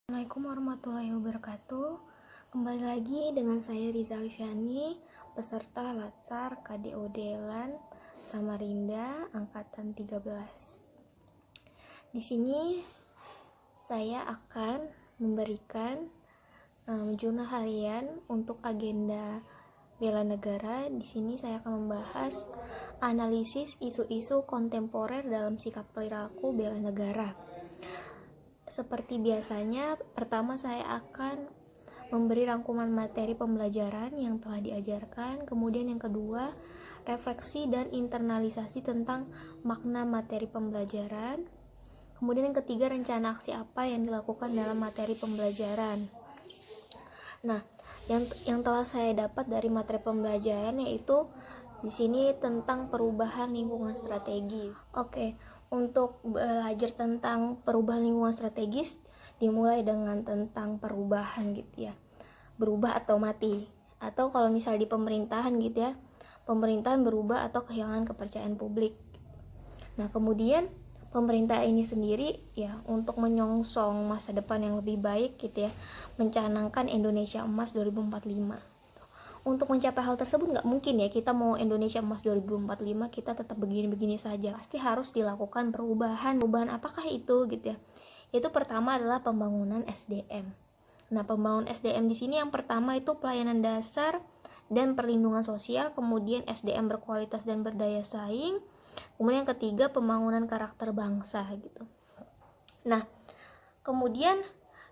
Assalamualaikum warahmatullahi wabarakatuh. Kembali lagi dengan saya Riza Alfiani, peserta Latsar KDOD LAN Samarinda angkatan 13. Di sini saya akan memberikan jurnal harian untuk agenda bela negara. Di sini saya akan membahas analisis isu-isu kontemporer dalam sikap perilaku bela negara. Seperti biasanya, pertama saya akan memberi rangkuman materi pembelajaran yang telah diajarkan. Kemudian yang kedua, refleksi dan internalisasi tentang makna materi pembelajaran. Kemudian yang ketiga, rencana aksi apa yang dilakukan dalam materi pembelajaran. Nah, yang telah saya dapat dari materi pembelajaran yaitu di sini tentang perubahan lingkungan strategis. Untuk belajar tentang perubahan lingkungan strategis dimulai dengan tentang perubahan gitu ya. Berubah atau mati. Atau kalau misal di pemerintahan gitu ya, pemerintahan berubah atau kehilangan kepercayaan publik. Nah, kemudian pemerintah ini sendiri ya untuk menyongsong masa depan yang lebih baik gitu ya, mencanangkan Indonesia Emas 2045. Untuk mencapai hal tersebut nggak mungkin ya kita mau Indonesia Emas 2045 kita tetap begini-begini saja. Pasti harus dilakukan perubahan. Perubahan apakah itu gitu ya? Itu pertama adalah pembangunan SDM. Nah, pembangunan SDM di sini yang pertama itu pelayanan dasar dan perlindungan sosial, kemudian SDM berkualitas dan berdaya saing. Kemudian yang ketiga pembangunan karakter bangsa gitu. Nah, kemudian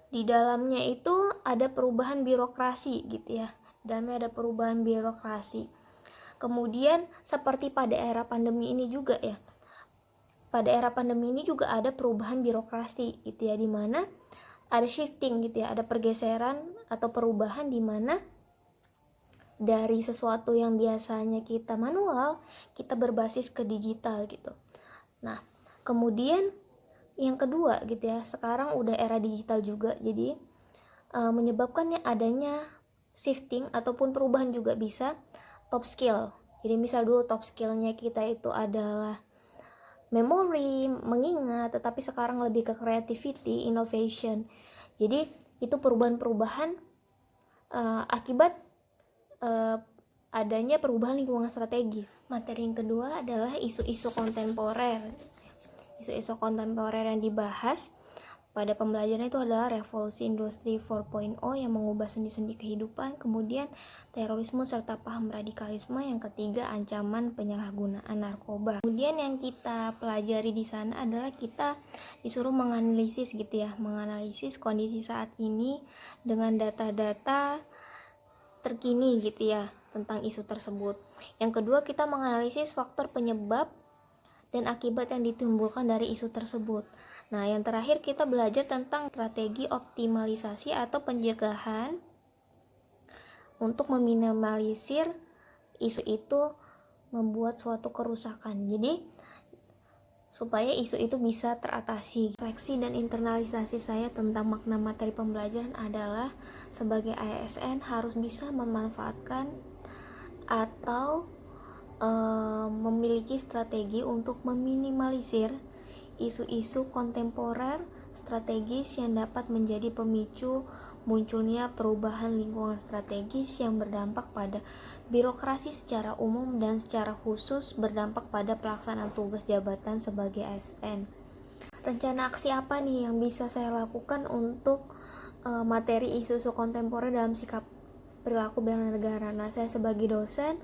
di dalamnya itu ada perubahan birokrasi gitu ya. Dalamnya ada perubahan birokrasi. Kemudian seperti pada era pandemi ini juga ya. Pada era pandemi ini juga ada perubahan birokrasi gitu ya, di mana ada shifting gitu ya, ada pergeseran atau perubahan di mana dari sesuatu yang biasanya kita manual, kita berbasis ke digital gitu. Nah, kemudian yang kedua gitu ya, sekarang udah era digital juga, jadi menyebabkan adanya shifting ataupun perubahan juga bisa top skill. Jadi misal dulu top skillnya kita itu adalah memori, mengingat, tetapi sekarang lebih ke creativity, innovation. Jadi itu perubahan-perubahan akibat adanya perubahan lingkungan strategis. Materi yang kedua adalah isu-isu kontemporer. Isu-isu kontemporer yang dibahas pada pembelajaran itu adalah revolusi industri 4.0 yang mengubah sendi-sendi kehidupan, kemudian terorisme serta paham radikalisme, yang ketiga ancaman penyalahgunaan narkoba. Kemudian yang kita pelajari di sana adalah kita disuruh menganalisis gitu ya, menganalisis kondisi saat ini dengan data-data terkini gitu ya tentang isu tersebut. Yang kedua, kita menganalisis faktor penyebab dan akibat yang ditimbulkan dari isu tersebut. Nah, yang terakhir kita belajar tentang strategi optimalisasi atau pencegahan untuk meminimalisir isu itu membuat suatu kerusakan. Jadi, supaya isu itu bisa teratasi. Refleksi dan internalisasi saya tentang makna materi pembelajaran adalah sebagai ASN harus bisa memanfaatkan atau memiliki strategi untuk meminimalisir isu-isu kontemporer strategis yang dapat menjadi pemicu munculnya perubahan lingkungan strategis yang berdampak pada birokrasi secara umum dan secara khusus berdampak pada pelaksanaan tugas jabatan sebagai ASN. Rencana aksi apa nih yang bisa saya lakukan untuk materi isu-isu kontemporer dalam sikap perilaku bela negara? Nah, saya sebagai dosen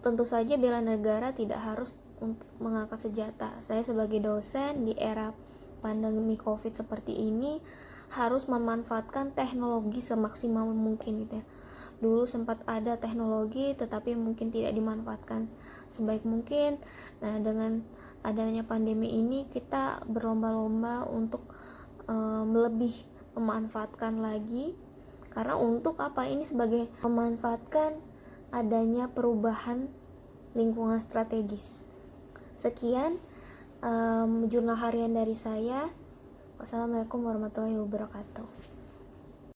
tentu saja bela negara tidak harus untuk mengangkat senjata. Saya sebagai dosen di era pandemi COVID seperti ini harus memanfaatkan teknologi semaksimal mungkin gitu ya. Dulu sempat ada teknologi tetapi mungkin tidak dimanfaatkan sebaik mungkin. Nah, dengan adanya pandemi ini kita berlomba-lomba untuk lebih memanfaatkan lagi, karena untuk apa ini sebagai memanfaatkan adanya perubahan lingkungan strategis. Sekian jurnal harian dari saya. Wassalamualaikum warahmatullahi wabarakatuh.